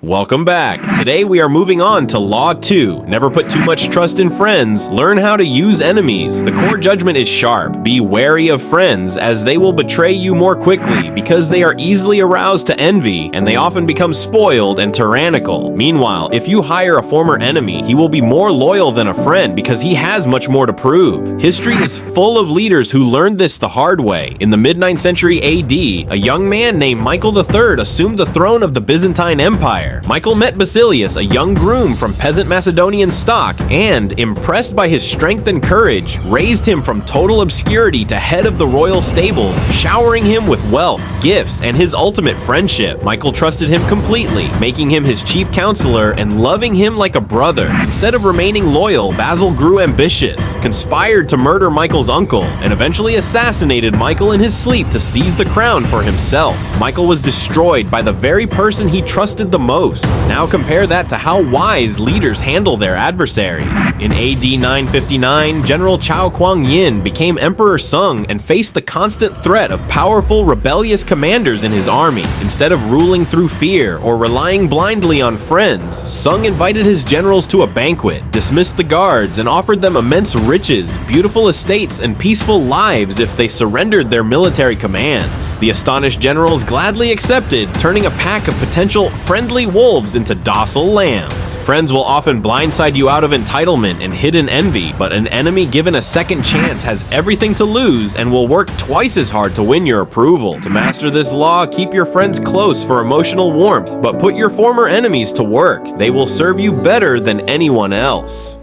Welcome back. Today we are moving on to Law 2. Never put too much trust in friends. Learn how to use enemies. The core judgment is sharp. Be wary of friends, as they will betray you more quickly because they are easily aroused to envy and they often become spoiled and tyrannical. Meanwhile, if you hire a former enemy, he will be more loyal than a friend because he has much more to prove. History is full of leaders who learned this the hard way. In the mid-9th century AD, a young man named Michael III assumed the throne of the Byzantine Empire. Michael met Basilius, a young groom from peasant Macedonian stock, and, impressed by his strength and courage, raised him from total obscurity to head of the royal stables, showering him with wealth, gifts, and his ultimate friendship. Michael trusted him completely, making him his chief counselor and loving him like a brother. Instead of remaining loyal, Basil grew ambitious, conspired to murder Michael's uncle, and eventually assassinated Michael in his sleep to seize the crown for himself. Michael was destroyed by the very person he trusted the most. Now compare that to how wise leaders handle their adversaries. In AD 959, General Zhao Kuangyin became Emperor Sung and faced the constant threat of powerful, rebellious commanders in his army. Instead of ruling through fear or relying blindly on friends, Sung invited his generals to a banquet, dismissed the guards, and offered them immense riches, beautiful estates, and peaceful lives if they surrendered their military commands. The astonished generals gladly accepted, turning a pack of potential friendly wolves into docile lambs. Friends will often blindside you out of entitlement and hidden envy, but an enemy given a second chance has everything to lose and will work twice as hard to win your approval. To master this law, keep your friends close for emotional warmth, but put your former enemies to work. They will serve you better than anyone else.